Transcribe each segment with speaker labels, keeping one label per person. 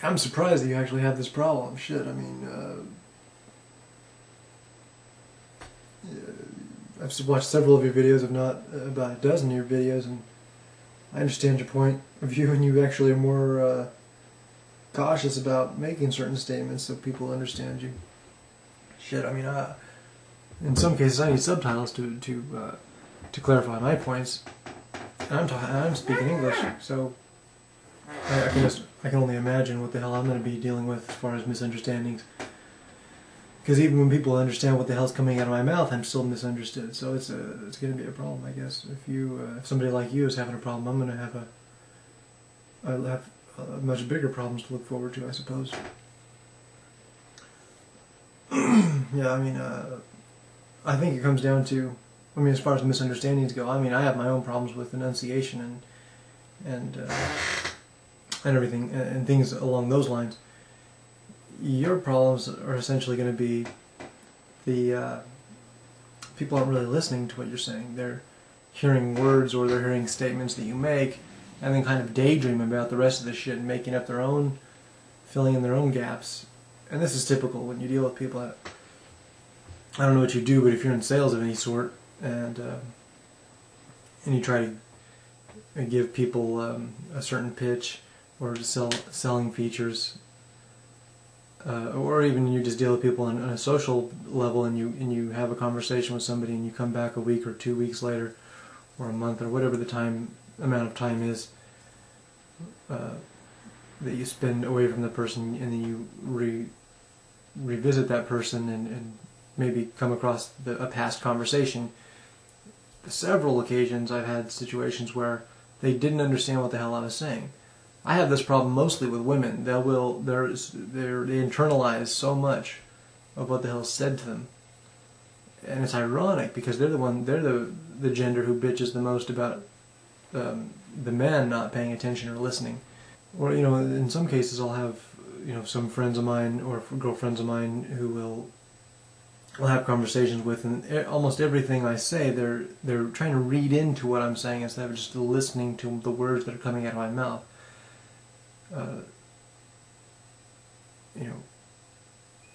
Speaker 1: I'm surprised that you actually have this problem. Shit, I mean, I've watched several of your videos, if not about a dozen of your videos, and I understand your point of view, and you actually are more cautious about making certain statements so people understand you. Shit, I mean, in some cases I need subtitles to clarify my points. And I'm speaking English, so I can only imagine what the hell I'm going to be dealing with as far as misunderstandings. Because even when people understand what the hell's coming out of my mouth, I'm still misunderstood. So it's going to be a problem, I guess. If somebody like you is having a problem, I'm going to have I'll have much bigger problems to look forward to, I suppose. Yeah, I mean, I think it comes down to, I mean, as far as misunderstandings go, I mean, I have my own problems with enunciation and everything, and things along those lines. Your problems are essentially going to be the people aren't really listening to what you're saying. They're hearing words or they're hearing statements that you make and then kind of daydream about the rest of the shit and making up their own, filling in their own gaps. And this is typical when you deal with people that, I don't know what you do, but if you're in sales of any sort and you try to give people a certain pitch or to selling features, or even you just deal with people on a social level, and you have a conversation with somebody, and you come back a week or 2 weeks later, or a month, or whatever the amount of time is that you spend away from the person, and then you revisit that person and maybe come across a past conversation. Several occasions I've had situations where they didn't understand what the hell I was saying. I have this problem mostly with women. They internalize so much of what the hell is said to them, and it's ironic because they're the gender who bitches the most about the men not paying attention or listening. Or in some cases I'll have some friends of mine or girlfriends of mine who I'll have conversations with, and almost everything I say they're trying to read into what I'm saying instead of just listening to the words that are coming out of my mouth.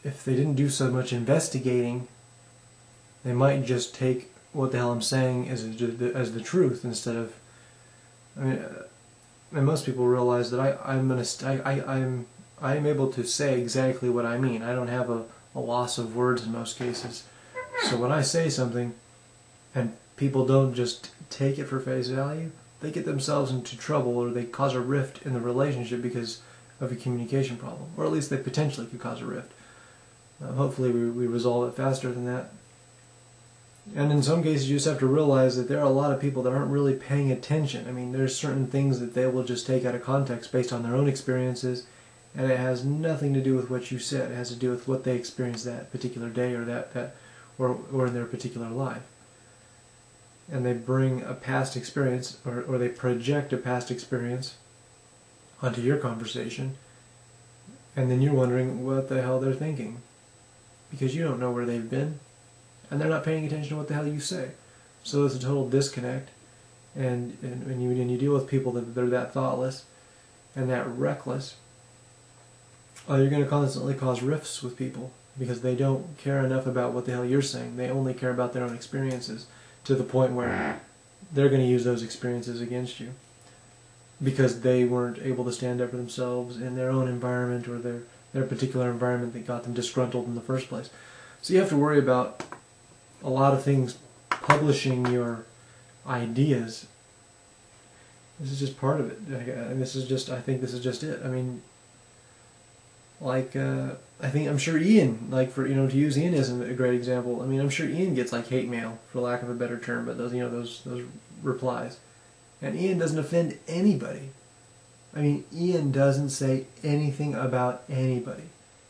Speaker 1: If they didn't do so much investigating, they might just take what the hell I'm saying as the truth instead of. I mean, and most people realize that I'm able to say exactly what I mean. I don't have a loss of words in most cases. So when I say something, and people don't just take it for face value, they get themselves into trouble, or they cause a rift in the relationship because of a communication problem, or at least they potentially could cause a rift. Hopefully we resolve it faster than that. And in some cases you just have to realize that there are a lot of people that aren't really paying attention. I mean, there's certain things that they will just take out of context based on their own experiences, and it has nothing to do with what you said. It has to do with what they experienced that particular day or in their particular life. And they bring a past experience, or they project a past experience onto your conversation, and then you're wondering what the hell they're thinking, because you don't know where they've been, and they're not paying attention to what the hell you say. So there's a total disconnect, and when you deal with people that they're that thoughtless and that reckless, you're going to constantly cause rifts with people, because they don't care enough about what the hell you're saying. They only care about their own experiences, to the point where they're going to use those experiences against you because they weren't able to stand up for themselves in their own environment, or their particular environment that got them disgruntled in the first place. So you have to worry about a lot of things publishing your ideas. This is just part of it, and I think this is just it. I mean, I'm sure Ian, to use Ian as a great example. I mean, I'm sure Ian gets hate mail, for lack of a better term, but those replies, and Ian doesn't offend anybody. I mean, Ian doesn't say anything about anybody,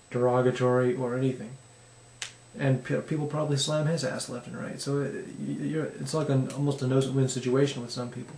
Speaker 1: derogatory or anything, and people probably slam his ass left and right. So it's like almost a no-win situation with some people.